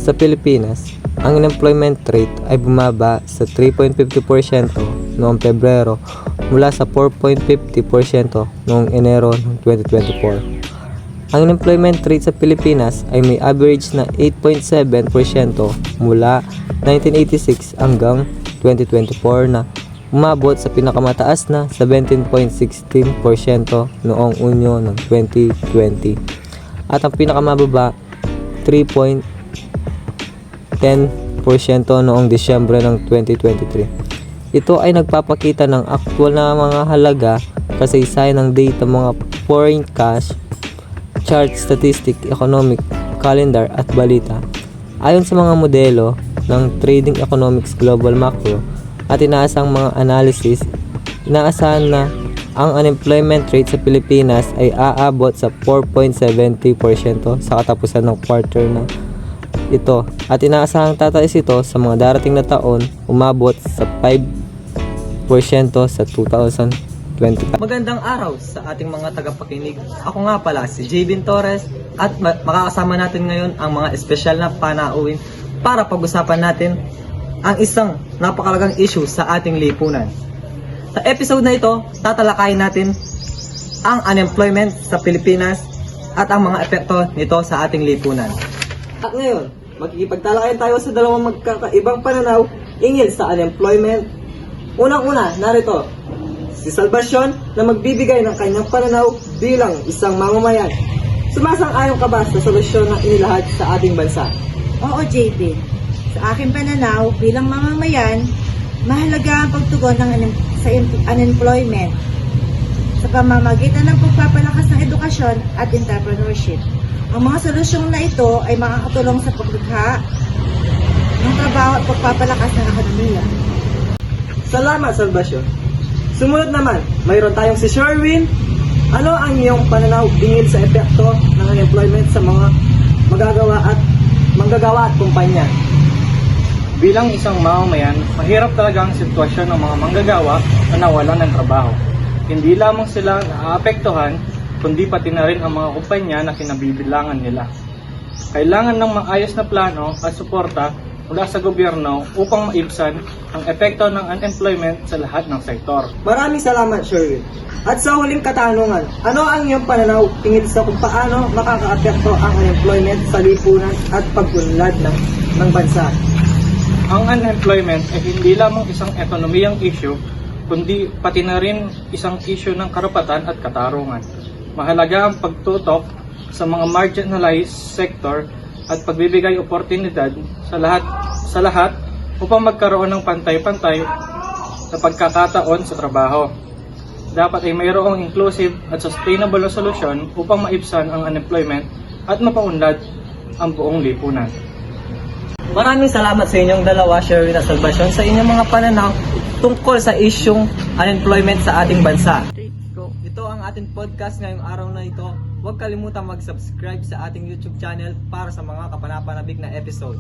Sa Pilipinas, ang unemployment rate ay bumaba sa 3.50% noong Pebrero mula sa 4.50% noong Enero ng 2024. Ang unemployment rate sa Pilipinas ay may average na 8.7% mula 1986 hanggang 2024 na umabot sa pinakamataas na 17.16% noong Unyo ng 2020 at ang pinakamababa 3.10% noong Disyembre ng 2023. Ito ay nagpapakita ng aktwal na mga halaga, kasaysayan ng data, mga foreign cash, chart, statistic, economic, calendar at balita. Ayon sa mga modelo ng Trading Economics Global Macro at inaasang mga analysis, inaasahan na ang unemployment rate sa Pilipinas ay aabot sa 4.70% sa katapusan ng quarter na ito at inaasahang tataas ito sa mga darating na taon, umabot sa 5% sa 2025. Magandang araw sa ating mga tagapakinig. Ako nga pala si Jayvin Torres at makakasama natin ngayon ang mga espesyal na panauhin para pag-usapan natin ang isang napakalagang issue sa ating lipunan. Sa episode na ito, tatalakayin natin ang unemployment sa Pilipinas at ang mga epekto nito sa ating lipunan. At ngayon, makikipagtalakayan tayo sa dalawang magkakaibang pananaw ingil sa unemployment. Unang-una, narito si Salvacion na magbibigay ng kanyang pananaw bilang isang mamamayan. Sumasang-ayon ka ba sa solusyon na inilahad sa ating bansa? Oo, JP. Sa aking pananaw, bilang mamamayan, mahalaga ang pagtugon sa unemployment sa pamamagitan ng pagpapalakas ng edukasyon at entrepreneurship. Ang mga solusyon na ito ay makakatulong sa paglikha ng trabaho at pagpapalakas ng ekonomiya. Salamat, Salvacion. Sumunod naman, mayroon tayong si Sherwin. Ano ang iyong pananaw tingin sa epekto ng unemployment sa mga manggagawa at kumpanya? Bilang isang mamamayan, mahirap talaga ang sitwasyon ng mga manggagawa na nawalan ng trabaho. Hindi lamang sila naaapektuhan, kundi pati na rin ang mga kumpanya na kinabibilangan nila. Kailangan ng maayos na plano at suporta mula sa gobyerno upang maibsan ang epekto ng unemployment sa lahat ng sektor. Maraming salamat, Sherwin. At sa huling katanungan, ano ang iyong pananaw tingin sa kung paano makakaapekto ang unemployment sa lipunan at pag-unlad ng bansa? Ang unemployment ay hindi lamang isang ekonomiyang issue, kundi pati na rin isang issue ng karapatan at katarungan. Mahalaga ang pagtutok sa mga marginalized sector at pagbibigay oportunidad sa lahat upang magkaroon ng pantay-pantay na pagkakataon sa trabaho. Dapat ay mayroong inclusive at sustainable na solusyon upang maibsan ang unemployment at mapaunlad ang buong lipunan. Maraming salamat sa inyong dalawa, Sherwin at Salvacion, sa inyong mga pananaw tungkol sa isyung unemployment sa ating bansa. Ito ang ating podcast ngayong araw na ito. Huwag kalimutang mag-subscribe sa ating YouTube channel para sa mga kapanapanabik na episode.